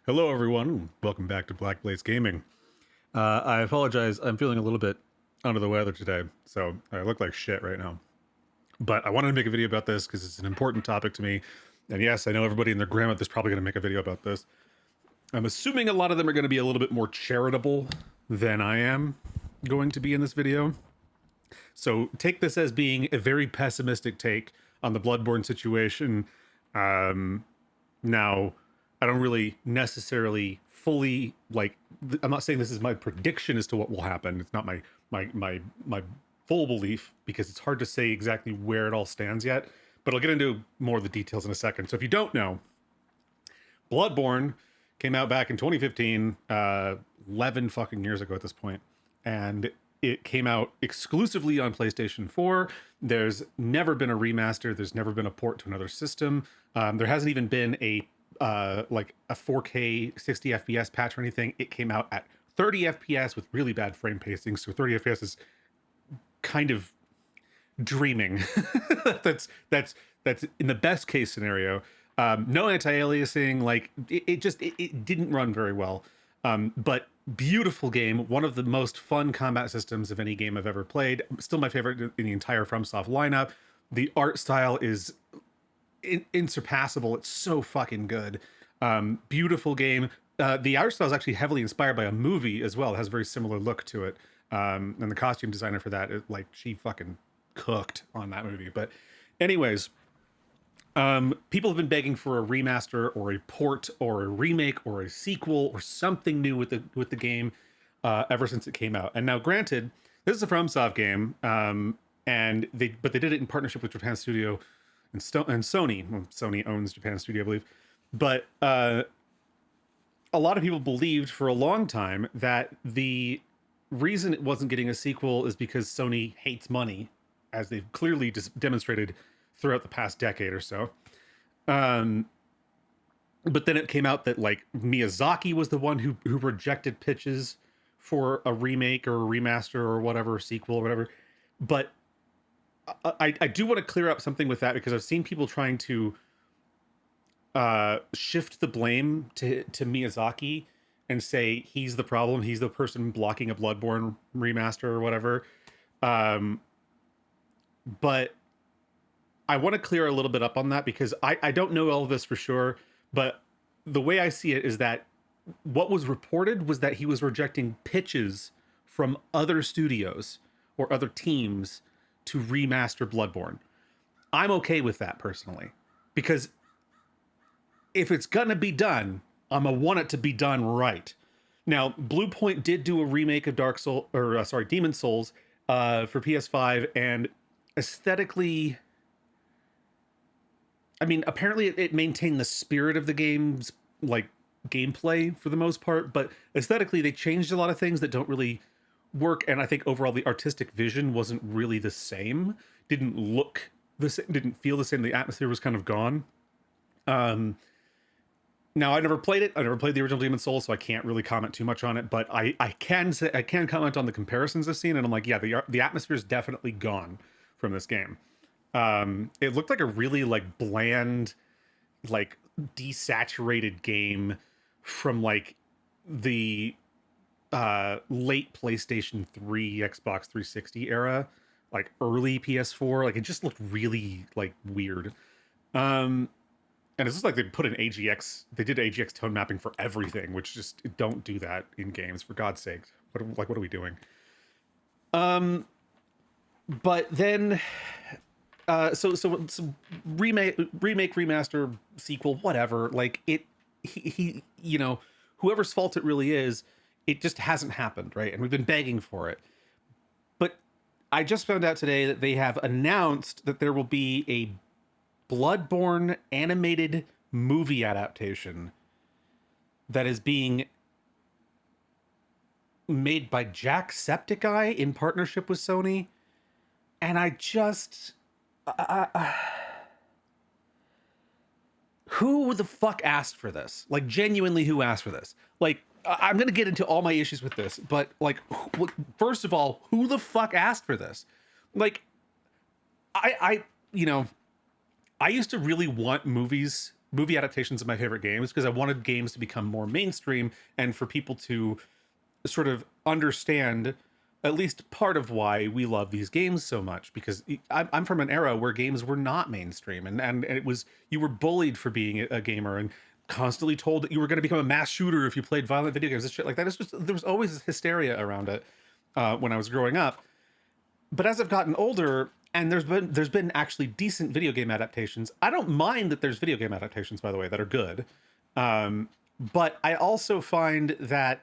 Hello, everyone. Welcome back to Black Blaze Gaming. I apologize. I'm feeling a little bit under the weather today, so I look like shit right now. But I wanted to make a video about this because it's an important topic to me. And yes, I know everybody and their grandmother's probably going to make a video about this. I'm assuming a lot of them are going to be a little bit more charitable than I am going to be in this video. So take this as being a very pessimistic take on the Bloodborne situation. Now, I don't really necessarily fully I'm not saying this is my prediction as to what will happen. It's not my full belief because it's hard to say exactly where it all stands yet. But I'll get into more of the details in a second. So if you don't know, Bloodborne came out back in 2015, 11 fucking years ago at this point, and it came out exclusively on PlayStation 4. There's never been a remaster. There's never been a port to another system. There hasn't even been a 4K 60 FPS patch or anything. It came out at 30 FPS with really bad frame pacing. So 30 FPS is kind of dreaming. that's in the best case scenario. No anti-aliasing. Like it didn't run very well. But beautiful game. One of the most fun combat systems of any game I've ever played. Still my favorite in the entire FromSoft lineup. The art style is insurpassable. It's so fucking good. Beautiful game. The art style is actually heavily inspired by a movie as well. It has a very similar look to it. And the costume designer for that, she fucking cooked on that movie. But anyways, people have been begging for a remaster or a port or a remake or a sequel or something new with the game ever since it came out. And now, granted, this is a FromSoft game, and they did it in partnership with Japan Studio and Sony. Well, Sony owns Japan Studio, I believe. But a lot of people believed for a long time that the reason it wasn't getting a sequel is because Sony hates money, as they've clearly demonstrated throughout the past decade or so. But then it came out that Miyazaki was the one who rejected pitches for a remake or a remaster or whatever, a sequel or whatever. But I do want to clear up something with that, because I've seen people trying to shift the blame to Miyazaki and say he's the problem, he's the person blocking a Bloodborne remaster or whatever. But I want to clear a little bit up on that, because I don't know all of this for sure, but the way I see it is that what was reported was that he was rejecting pitches from other studios or other teams to remaster Bloodborne. I'm okay with that personally, because if it's gonna be done, I'm gonna want it to be done right. Now, Bluepoint did do a remake of Demon Souls for PS5, and aesthetically, I mean, apparently it maintained the spirit of the game's gameplay for the most part, but aesthetically they changed a lot of things that don't really work. And I think overall the artistic vision wasn't really the same. Didn't look the same, didn't feel the same. The atmosphere was kind of gone. Now, I never played it. I never played the original Demon Souls, so I can't really comment too much on it. But I can comment on the comparisons I've seen, and I'm like, yeah, the atmosphere is definitely gone from this game. It looked like a really bland, desaturated game from the late PlayStation 3, Xbox 360 era, early PS4. It just looked really weird. And it's just they put an AGX, they did AGX tone mapping for everything, which just don't do that in games, for God's sake. What are we doing? But then so remake, remaster, sequel, whatever, he whoever's fault it really is, it just hasn't happened, right? And we've been begging for it. But I just found out today that they have announced that there will be a Bloodborne animated movie adaptation that is being made by Jacksepticeye in partnership with Sony. And I just who the fuck asked for this? Genuinely, who asked for this? I'm gonna get into all my issues with this, but first of all, who the fuck asked for this? I used to really want movies movie adaptations of my favorite games because I wanted games to become more mainstream and for people to sort of understand at least part of why we love these games so much, because I'm from an era where games were not mainstream, and it was, you were bullied for being a gamer and constantly told that you were going to become a mass shooter if you played violent video games and shit like that. It's just, there was always this hysteria around it when I was growing up. But as I've gotten older, and there's been actually decent video game adaptations. I don't mind that there's video game adaptations, by the way, that are good. But I also find that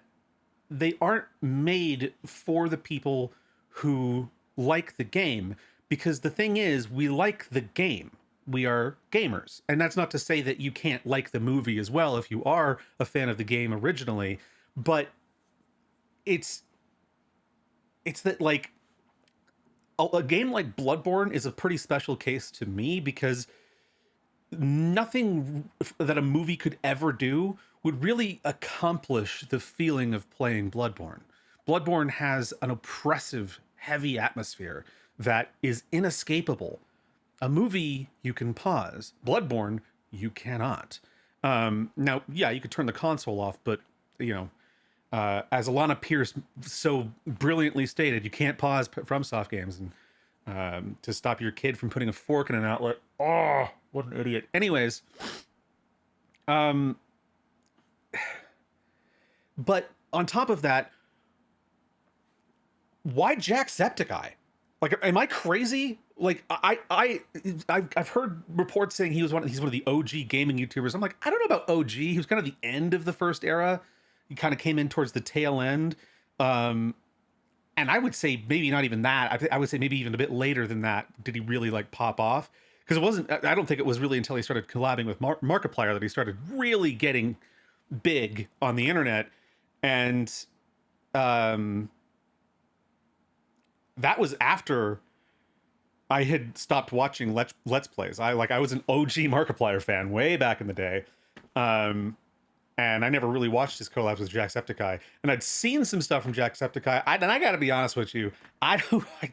they aren't made for the people who like the game, because the thing is, we like the game. We are gamers. And that's not to say that you can't like the movie as well if you are a fan of the game originally, but it's that, like, a game like Bloodborne is a pretty special case to me, because nothing that a movie could ever do would really accomplish the feeling of playing Bloodborne. Bloodborne has an oppressive, heavy atmosphere that is inescapable. A movie you can pause. Bloodborne, you cannot. Now, yeah, you could turn the console off, but, you know, as Alana Pierce so brilliantly stated, you can't pause FromSoft games and to stop your kid from putting a fork in an outlet. Oh, what an idiot. Anyways, but on top of that, why Jacksepticeye? Like, am I crazy? Like, I've heard reports saying he's one of the OG gaming YouTubers. I'm like, I don't know about OG. He was kind of the end of the first era. He kind of came in towards the tail end. And I would say maybe not even that. I would say maybe even a bit later than that did he really, like, pop off. Because it wasn't, I don't think it was really until he started collabing with Markiplier that he started really getting big on the internet. And that was after I had stopped watching Let's Plays. I was an OG Markiplier fan way back in the day. And I never really watched his collabs with Jacksepticeye. And I'd seen some stuff from Jacksepticeye. And I gotta be honest with you, I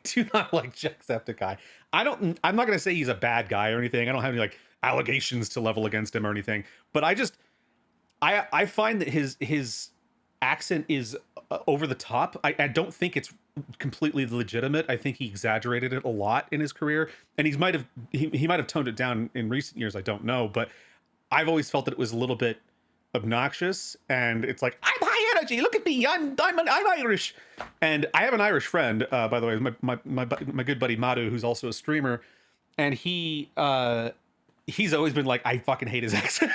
do not like Jacksepticeye. I'm not gonna say he's a bad guy or anything. I don't have any, like, allegations to level against him or anything. But I find that his accent is over the top. I don't think it's completely legitimate. I think he exaggerated it a lot in his career, and he might have toned it down in recent years. I don't know, but I've always felt that it was a little bit obnoxious, and it's like, I'm high energy. Look at me. I'm Irish, and I have an Irish friend, by the way, my good buddy Madhu, who's also a streamer, and he's always been like, I fucking hate his accent.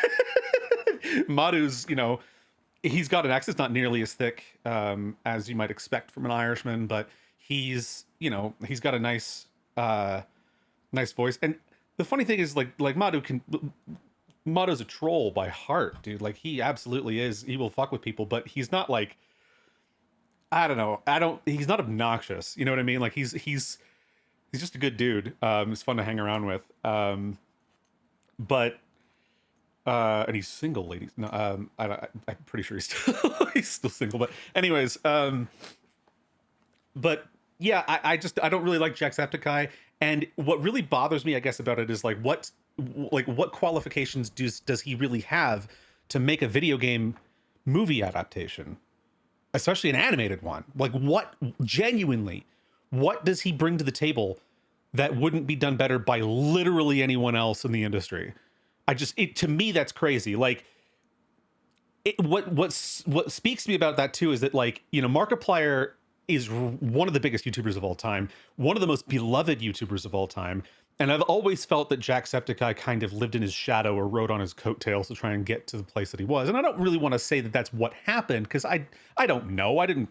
Madhu's, you know, he's got an accent. It's not nearly as thick as you might expect from an Irishman, but he's got a nice voice. And the funny thing is, like Madhu's a troll by heart, dude. Like, he absolutely is. He will fuck with people, but he's not, like, I don't know. He's not obnoxious. You know what I mean? Like, he's just a good dude. It's fun to hang around with. But and he's single, ladies. No, I'm pretty sure he's still single. But anyways, but yeah, I don't really like Jacksepticeye. And what really bothers me, I guess, about it is, like, what qualifications does he really have to make a video game movie adaptation, especially an animated one? Like, what does he bring to the table that wouldn't be done better by literally anyone else in the industry? To me, that's crazy. Like, what speaks to me about that too is that, like, you know, Markiplier is one of the biggest YouTubers of all time, one of the most beloved YouTubers of all time. And I've always felt that Jacksepticeye kind of lived in his shadow or rode on his coattails to try and get to the place that he was. And I don't really want to say that that's what happened, because I don't know. I didn't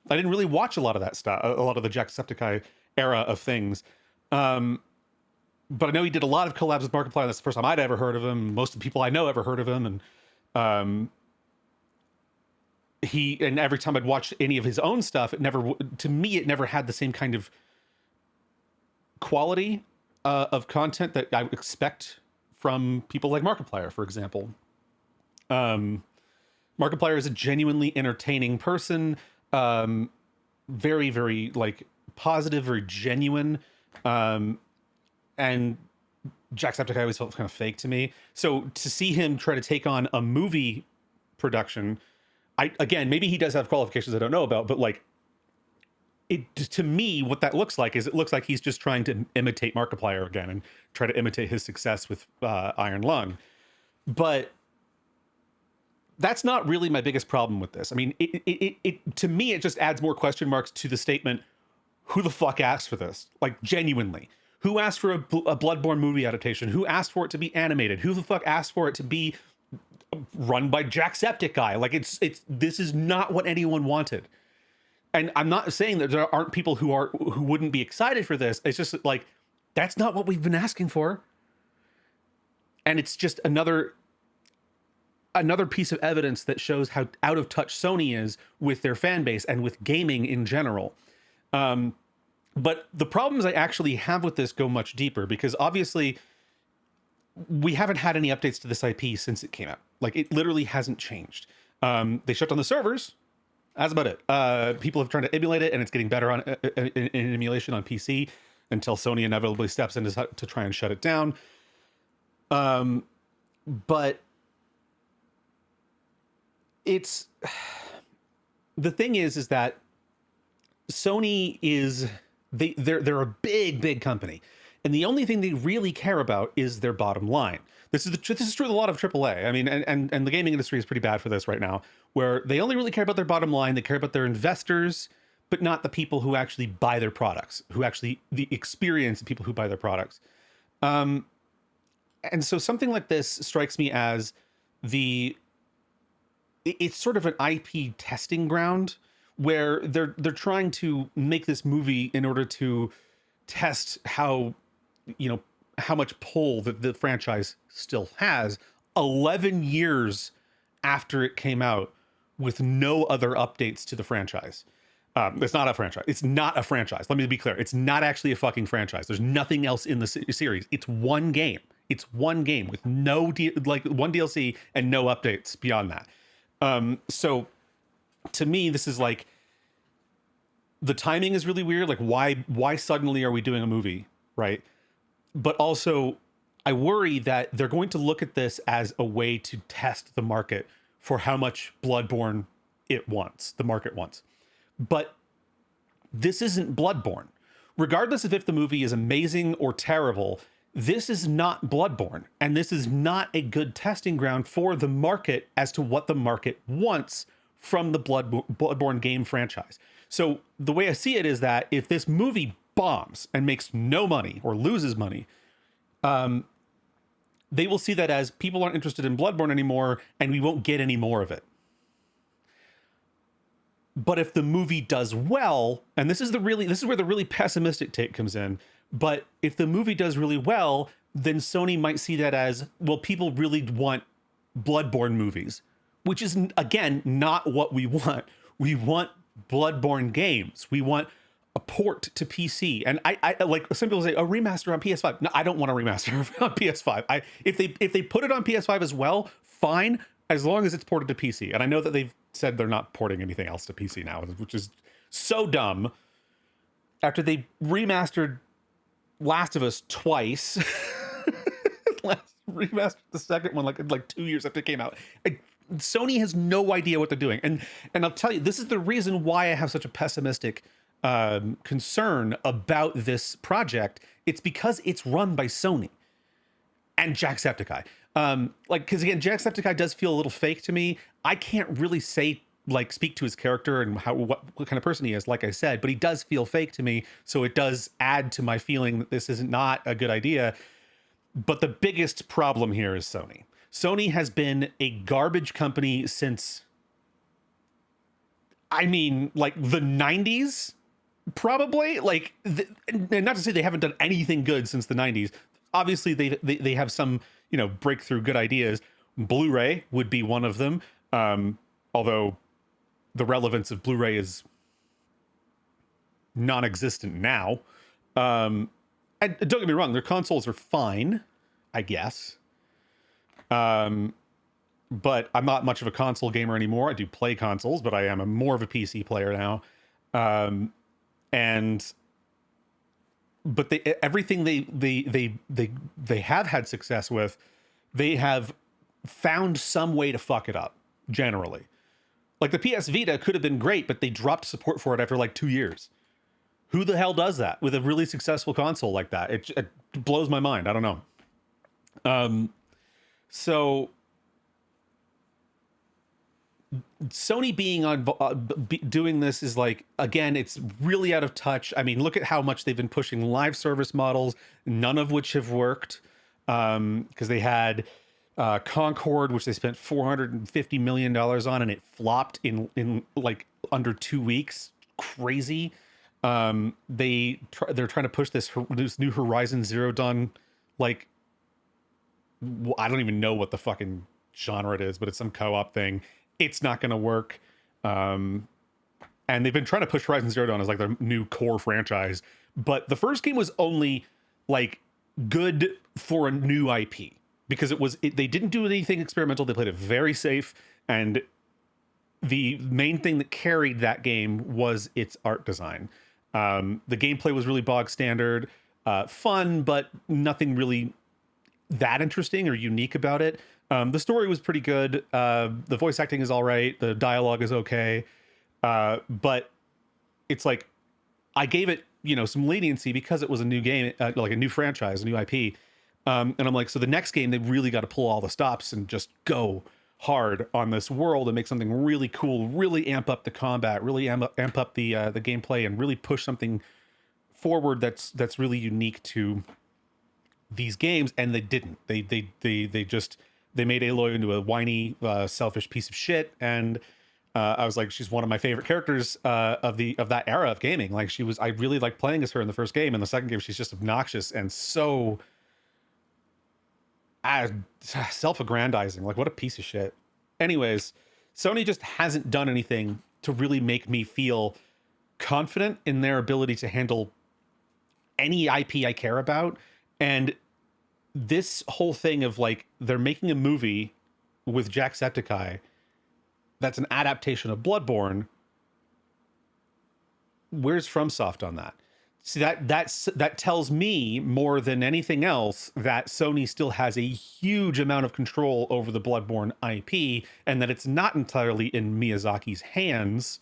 really watch a lot of that stuff, a lot of the Jacksepticeye era of things. But I know he did a lot of collabs with Markiplier. That's the first time I'd ever heard of him. Most of the people I know ever heard of him. And every time I'd watch any of his own stuff, it never had the same kind of quality of content that I would expect from people like Markiplier, for example. Markiplier is a genuinely entertaining person, very, very, like, positive, very genuine, and Jacksepticeye always felt kind of fake to me. So to see him try to take on a movie production, again, maybe he does have qualifications I don't know about, but like, it, to me, what that looks like is it looks like he's just trying to imitate Markiplier again and try to imitate his success with Iron Lung. But that's not really my biggest problem with this. I mean, it to me, it just adds more question marks to the statement, who the fuck asked for this? Like, genuinely. Who asked for a Bloodborne movie adaptation? Who asked for it to be animated? Who the fuck asked for it to be run by Jacksepticeye? Like, this is not what anyone wanted. And I'm not saying that there aren't people who wouldn't be excited for this. It's just like, that's not what we've been asking for. And it's just another piece of evidence that shows how out of touch Sony is with their fan base and with gaming in general. But the problems I actually have with this go much deeper, because obviously we haven't had any updates to this IP since it came out. Like, it literally hasn't changed. They shut down the servers. That's about it. People have tried to emulate it, and it's getting better in emulation on PC until Sony inevitably steps in to try and shut it down. But it's, the thing is that Sony is, they're a big company, and the only thing they really care about is their bottom line. This is true of a lot of AAA. I mean, and the gaming industry is pretty bad for this right now, where they only really care about their bottom line. They care about their investors, but not the people who actually buy their products, the experience of people who buy their products. And so something like this strikes me as it's sort of an IP testing ground, where they're trying to make this movie in order to test how much pull the franchise still has 11 years after it came out, with no other updates to the franchise. It's not a franchise. It's not a franchise. Let me be clear. It's not actually a fucking franchise. There's nothing else in the series. It's one game. It's one game with no one DLC and no updates beyond that. So to me, this is like, the timing is really weird. Like, why suddenly are we doing a movie, right? But also, I worry that they're going to look at this as a way to test the market for how much Bloodborne the market wants. But this isn't Bloodborne. Regardless of if the movie is amazing or terrible, this is not Bloodborne, and this is not a good testing ground for the market as to what the market wants from the Bloodborne game franchise. So the way I see it is that if this movie bombs and makes no money or loses money, they will see that as people aren't interested in Bloodborne anymore, and we won't get any more of it. But if the movie does well, and this is where the really pessimistic take comes in, but if the movie does really well, then Sony might see that as, well, people really want Bloodborne movies, which is, again, not what we want. We want Bloodborne games. We want a port to PC. And I like, some people say a remaster on PS5. No, I don't want a remaster on PS5. If they put it on PS5 as well, fine, as long as it's ported to PC. And I know that they've said they're not porting anything else to PC now, which is so dumb. After they remastered Last of Us twice, remastered the second one like 2 years after it came out. Sony has no idea what they're doing. And I'll tell you, this is the reason why I have such a pessimistic concern about this project. It's because it's run by Sony and Jacksepticeye. Because again, Jacksepticeye does feel a little fake to me. I can't really speak to his character and what kind of person he is, like I said, but he does feel fake to me. So it does add to my feeling that this is not a good idea. But the biggest problem here is Sony. Sony has been a garbage company since, the 90s, probably. And not to say they haven't done anything good since the 90s. Obviously, they have some, breakthrough good ideas. Blu-ray would be one of them. Although the relevance of Blu-ray is non-existent now. And don't get me wrong, their consoles are fine, I guess. But I'm not much of a console gamer anymore. I do play consoles, but I am more of a PC player now. but everything they have had success with, they have found some way to fuck it up generally. Like the PS Vita could have been great, but they dropped support for it after like 2 years. Who the hell does that with a really successful console like that? It blows my mind. I don't know. So Sony being on doing this is like, again, it's really out of touch. I mean, look at how much they've been pushing live service models, none of which have worked, because they had Concord, which they spent $450 million on, and it flopped in like under 2 weeks. Crazy. They're trying to push this new Horizon Zero Dawn, like, I don't even know what the fucking genre it is, but it's some co-op thing. It's not going to work. And they've been trying to push Horizon Zero Dawn as like their new core franchise, but the first game was only like good for a new IP because they didn't do anything experimental. They played it very safe, and the main thing that carried that game was its art design. The gameplay was really bog standard, fun, but nothing really that interesting or unique about it. The story was pretty good. The voice acting is all right. The dialogue is okay. But it's like, I gave it, some leniency because it was a new game, like a new franchise, a new IP. And I'm like, so the next game, they really got to pull all the stops and just go hard on this world and make something really cool, really amp up the combat, really amp up the gameplay, and really push something forward that's really unique to these games. And they didn't. They made Aloy into a whiny, selfish piece of shit, and I was like, she's one of my favorite characters of that era of gaming. Like, I really liked playing as her in the first game. In the second game, she's just obnoxious and so self-aggrandizing. Like, what a piece of shit. Anyways, Sony just hasn't done anything to really make me feel confident in their ability to handle any IP I care about, and this whole thing of like, they're making a movie with Jacksepticeye that's an adaptation of Bloodborne. Where's FromSoft on that? See, that tells me more than anything else that Sony still has a huge amount of control over the Bloodborne IP, and that it's not entirely in Miyazaki's hands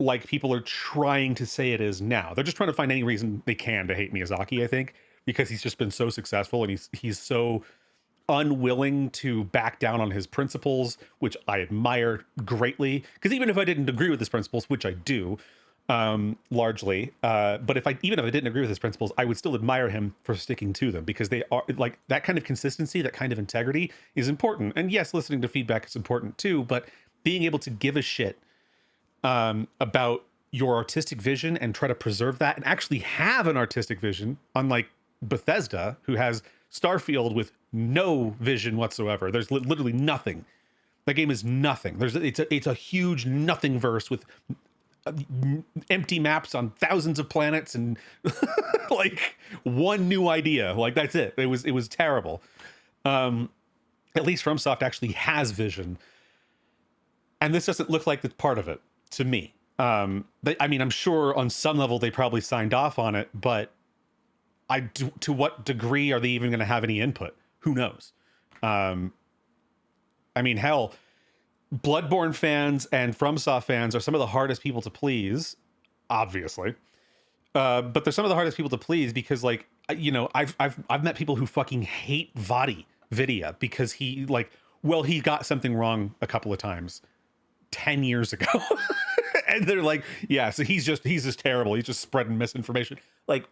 like people are trying to say it is now. They're just trying to find any reason they can to hate Miyazaki, I think, because he's just been so successful, and he's so unwilling to back down on his principles, which I admire greatly. Because even if I didn't agree with his principles, which I do, largely, but even if I didn't agree with his principles, I would still admire him for sticking to them, because they are like, that kind of consistency, that kind of integrity is important. And yes, listening to feedback is important too, but being able to give a shit about your artistic vision and try to preserve that and actually have an artistic vision, unlike Bethesda, who has Starfield with no vision whatsoever. There's literally nothing. That game is nothing. It's a huge nothing verse with empty maps on thousands of planets and like one new idea. Like, that's it. It was terrible. At least FromSoft actually has vision, and this doesn't look like it's part of it to me. I'm sure on some level they probably signed off on it, but to what degree are they even going to have any input? Who knows? Hell, Bloodborne fans and FromSoft fans are some of the hardest people to please, obviously. But they're some of the hardest people to please because, like, I've met people who fucking hate Vidya because he got something wrong a couple of times 10 years ago. And they're like, yeah, so he's just terrible. He's just spreading misinformation. Like,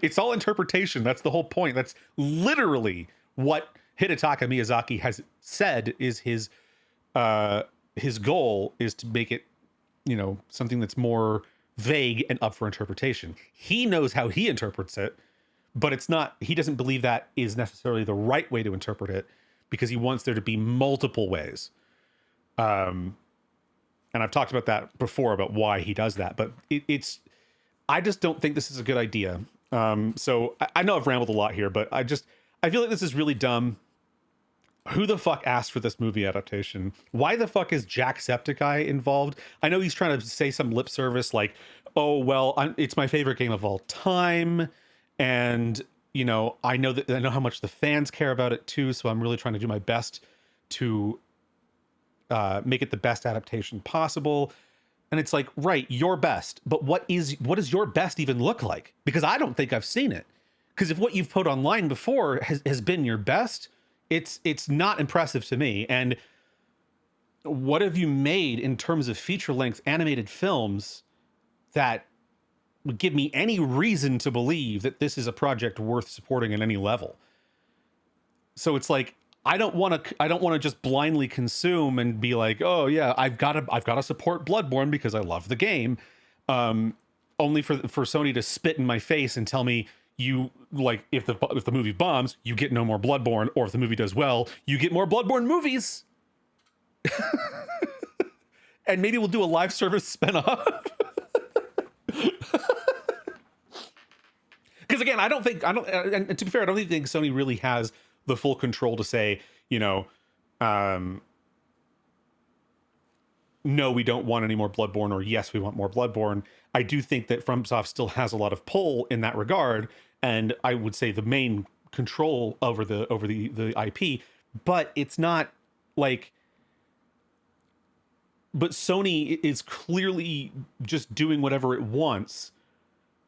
it's all interpretation. That's the whole point. That's literally what Hidetaka Miyazaki has said is his goal is to make it, something that's more vague and up for interpretation. He knows how he interprets it, but he doesn't believe that is necessarily the right way to interpret it, because he wants there to be multiple ways. And I've talked about that before, about why he does that, but I just don't think this is a good idea. So I know I've rambled a lot here, but I feel like this is really dumb. who the fuck asked for this movie adaptation? Why the fuck is Jacksepticeye involved? I know he's trying to say some lip service like, oh, well, it's my favorite game of all time. And, you know, I know how much the fans care about it too. So I'm really trying to do my best to make it the best adaptation possible. And it's like, right, your best. But what does your best even look like? Because I don't think I've seen it. Because if what you've put online before has been your best, it's not impressive to me. And what have you made in terms of feature-length animated films that would give me any reason to believe that this is a project worth supporting at any level? So it's like, I don't want to just blindly consume and be like, oh yeah, I've got to support Bloodborne because I love the game, only for Sony to spit in my face and tell me, you like, if the movie bombs, you get no more Bloodborne, or if the movie does well, you get more Bloodborne movies. And maybe we'll do a live service spinoff. Because again, and to be fair, I don't even think Sony really has the full control to say, you know, no, we don't want any more Bloodborne, or yes, we want more Bloodborne. I do think that FromSoft still has a lot of pull in that regard, and I would say the main control over the IP, but it's not like. But Sony is clearly just doing whatever it wants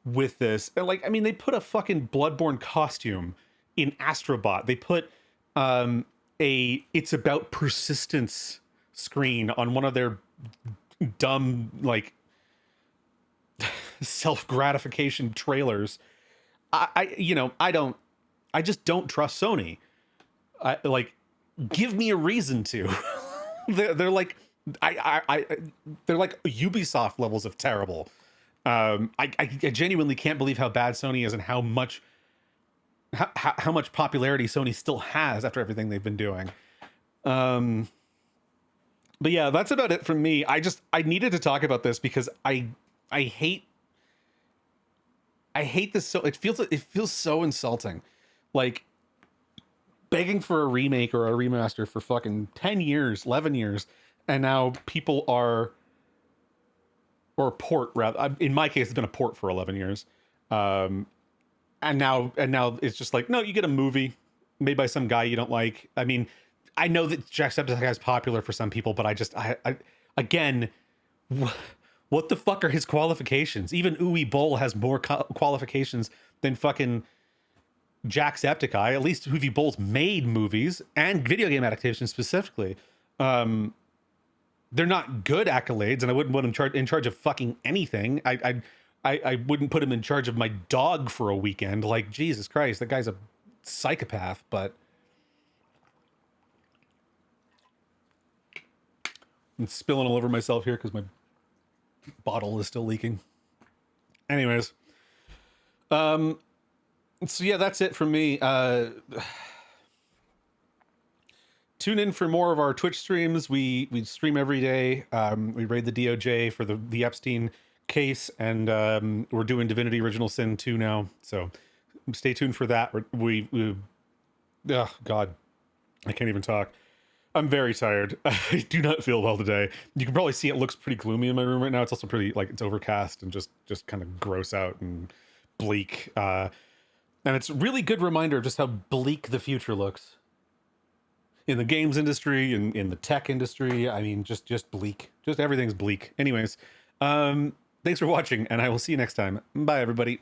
with this. And like, I mean, they put a fucking Bloodborne costume in Astrobot. They put it's about persistence screen on one of their dumb, like, self-gratification trailers. I just don't trust Sony. Like, give me a reason to. they're like, they're like Ubisoft levels of terrible. I genuinely can't believe how bad Sony is and how much popularity Sony still has after everything they've been doing. But yeah, that's about it from me. I needed to talk about this because I hate this. So it feels so insulting, like begging for a remake or a remaster for fucking 10 years, 11 years. And now people are, or port rather. In my case, it's been a port for 11 years. And now it's just like, no, you get a movie made by some guy you don't like. I mean, I know that Jacksepticeye is popular for some people, but again, what the fuck are his qualifications? Even Uwe Boll has more qualifications than fucking Jacksepticeye. At least Uwe Boll's made movies and video game adaptations specifically. They're not good accolades, and I wouldn't put him in charge of fucking anything. I wouldn't put him in charge of my dog for a weekend. Like, Jesus Christ, that guy's a psychopath. But I'm spilling all over myself here because my bottle is still leaking. Anyways, so yeah, that's it from me. Tune in for more of our Twitch streams. We stream every day. We raid the DOJ for the Epstein case, and we're doing Divinity Original Sin 2 now. So stay tuned for that. Oh God, I can't even talk. I'm very tired. I do not feel well today. You can probably see it looks pretty gloomy in my room right now. It's also pretty, like, it's overcast and just kind of gross out and bleak. And it's a really good reminder of just how bleak the future looks. In the games industry, in the tech industry, I mean, just bleak. Just everything's bleak. Anyways, thanks for watching, and I will see you next time. Bye, everybody.